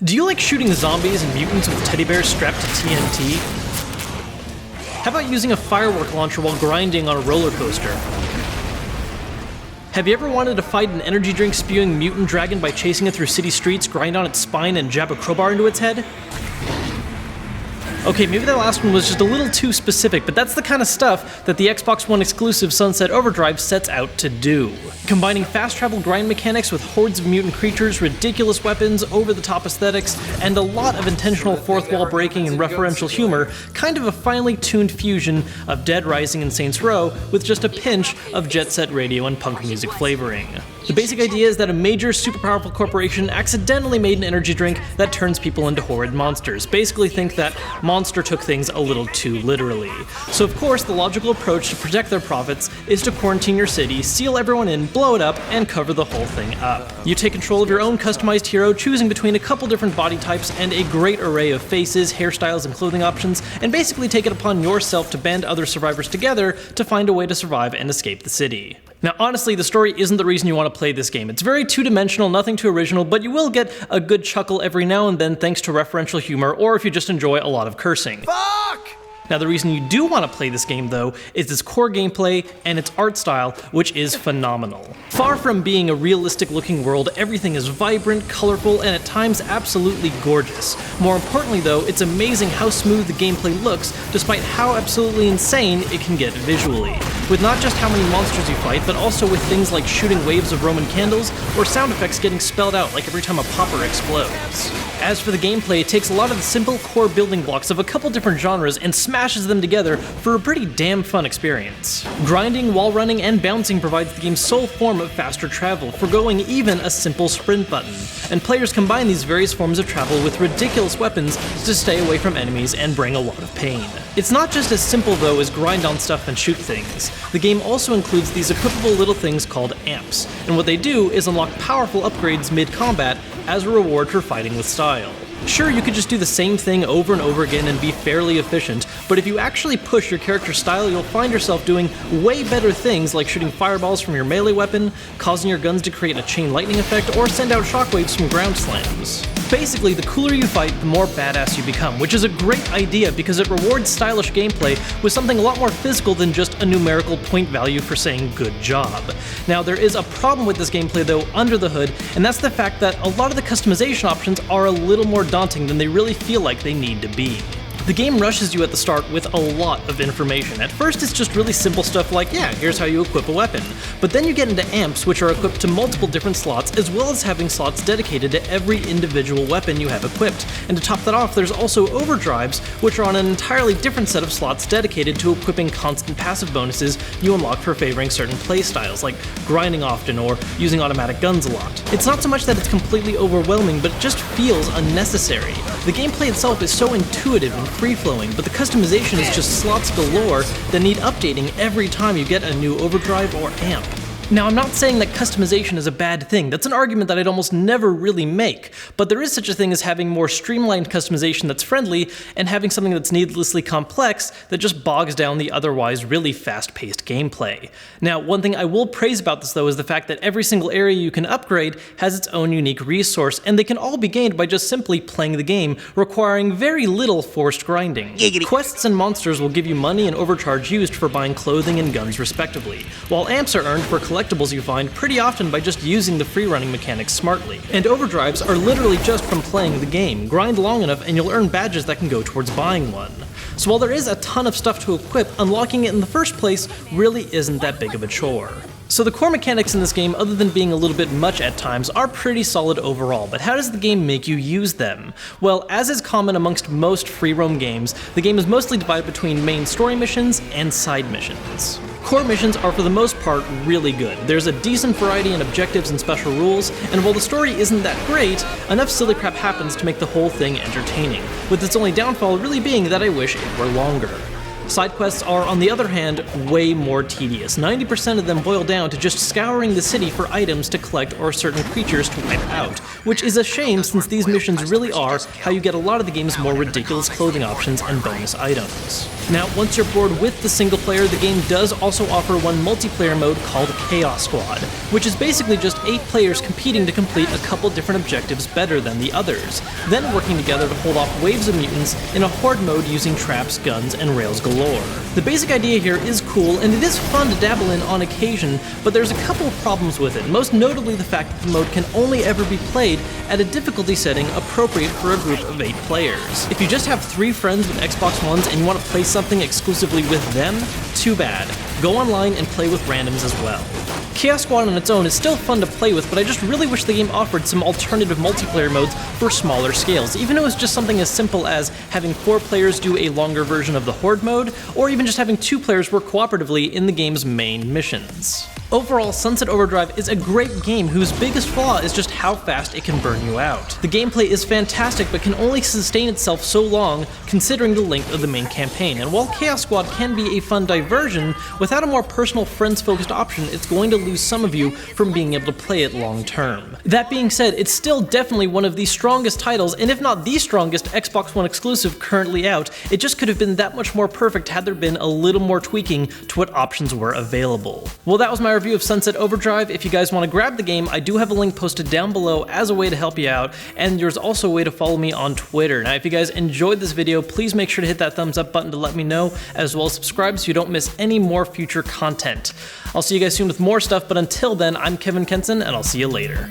Do you like shooting zombies and mutants with teddy bears strapped to TNT? How about using a firework launcher while grinding on a roller coaster? Have you ever wanted to fight an energy drink spewing mutant dragon by chasing it through city streets, grind on its spine, and jab a crowbar into its head? Okay, maybe that last one was just a little too specific, but that's the kind of stuff that the Xbox One exclusive Sunset Overdrive sets out to do. Combining fast travel grind mechanics with hordes of mutant creatures, ridiculous weapons, over-the-top aesthetics, and a lot of intentional fourth wall breaking and referential humor, kind of a finely tuned fusion of Dead Rising and Saints Row with just a pinch of jet set radio and punk music flavoring. The basic idea is that a major, super powerful corporation accidentally made an energy drink that turns people into horrid monsters. Basically think that Monster took things a little too literally. So of course, the logical approach to protect their profits is to quarantine your city, seal everyone in, blow it up, and cover the whole thing up. You take control of your own customized hero, choosing between a couple different body types and a great array of faces, hairstyles, and clothing options, and basically take it upon yourself to band other survivors together to find a way to survive and escape the city. Now honestly, the story isn't the reason you want to play this game. It's very two-dimensional, nothing too original, but you will get a good chuckle every now and then thanks to referential humor, or if you just enjoy a lot of cursing. Fuck! Now the reason you do want to play this game though is its core gameplay and its art style, which is phenomenal. Far from being a realistic looking world, everything is vibrant, colorful, and at times absolutely gorgeous. More importantly though, it's amazing how smooth the gameplay looks despite how absolutely insane it can get visually. With not just how many monsters you fight, but also with things like shooting waves of Roman candles or sound effects getting spelled out like every time a popper explodes. As for the gameplay, it takes a lot of the simple core building blocks of a couple different genres and smashes them together for a pretty damn fun experience. Grinding, wall running, and bouncing provides the game's sole form of faster travel, forgoing even a simple sprint button. And players combine these various forms of travel with ridiculous weapons to stay away from enemies and bring a lot of pain. It's not just as simple though as grind on stuff and shoot things. The game also includes these equipable little things called amps, and what they do is unlock powerful upgrades mid-combat as a reward for fighting with style. Sure, you could just do the same thing over and over again and be fairly efficient, but if you actually push your character's style, you'll find yourself doing way better things like shooting fireballs from your melee weapon, causing your guns to create a chain lightning effect, or send out shockwaves from ground slams. Basically, the cooler you fight, the more badass you become, which is a great idea because it rewards stylish gameplay with something a lot more physical than just a numerical point value for saying good job. Now, there is a problem with this gameplay though under the hood, and that's the fact that a lot of the customization options are a little more daunting than they really feel like they need to be. The game rushes you at the start with a lot of information. At first it's just really simple stuff like, yeah, here's how you equip a weapon. But then you get into amps, which are equipped to multiple different slots, as well as having slots dedicated to every individual weapon you have equipped. And to top that off, there's also overdrives, which are on an entirely different set of slots dedicated to equipping constant passive bonuses you unlock for favoring certain playstyles, like grinding often or using automatic guns a lot. It's not so much that it's completely overwhelming, but it just feels unnecessary. The gameplay itself is so intuitive and free-flowing, but the customization is just slots galore that need updating every time you get a new overdrive or amp. Now, I'm not saying that customization is a bad thing. That's an argument that I'd almost never really make, but there is such a thing as having more streamlined customization that's friendly and having something that's needlessly complex that just bogs down the otherwise really fast-paced gameplay. Now, one thing I will praise about this though is the fact that every single area you can upgrade has its own unique resource, and they can all be gained by just simply playing the game, requiring very little forced grinding. Quests and monsters will give you money and overcharge used for buying clothing and guns respectively, while amps are earned for collectibles you find pretty often by just using the free-running mechanics smartly. And overdrives are literally just from playing the game. Grind long enough and you'll earn badges that can go towards buying one. So while there is a ton of stuff to equip, unlocking it in the first place really isn't that big of a chore. So the core mechanics in this game, other than being a little bit much at times, are pretty solid overall, but how does the game make you use them? Well, as is common amongst most free-roam games, the game is mostly divided between main story missions and side missions. Core missions are for the most part really good. There's a decent variety in objectives and special rules, and while the story isn't that great, enough silly crap happens to make the whole thing entertaining, with its only downfall really being that I wish it were longer. Side quests are, on the other hand, way more tedious. 90% of them boil down to just scouring the city for items to collect or certain creatures to wipe out, which is a shame since these missions really are how you get a lot of the game's more ridiculous clothing options and bonus items. Now, once you're bored with the single player, the game does also offer one multiplayer mode called Chaos Squad, which is basically just 8 players competing to complete a couple different objectives better than the others, then working together to hold off waves of mutants in a horde mode using traps, guns, and rails galore. The basic idea here is cool, and it is fun to dabble in on occasion, but there's a couple of problems with it, most notably the fact that the mode can only ever be played at a difficulty setting appropriate for a group of 8 players. If you just have 3 friends with Xbox Ones and you want to play something exclusively with them, too bad. Go online and play with randoms as well. Chaos Squad on its own is still fun to play with, but I just really wish the game offered some alternative multiplayer modes for smaller scales, even if it was just something as simple as having 4 players do a longer version of the Horde mode, or even just having 2 players work cooperatively in the game's main missions. Overall, Sunset Overdrive is a great game whose biggest flaw is just how fast it can burn you out. The gameplay is fantastic but can only sustain itself so long considering the length of the main campaign, and while Chaos Squad can be a fun diversion, without a more personal friends-focused option, it's going to lose some of you from being able to play it long term. That being said, it's still definitely one of the strongest titles, and if not the strongest Xbox One exclusive currently out. It just could have been that much more perfect had there been a little more tweaking to what options were available. Well, that was my review of Sunset Overdrive. If you guys want to grab the game, I do have a link posted down below as a way to help you out, and there's also a way to follow me on Twitter. Now, if you guys enjoyed this video, please make sure to hit that thumbs up button to let me know, as well as subscribe so you don't miss any more future content. I'll see you guys soon with more stuff, but until then, I'm Kevin Kenson, and I'll see you later.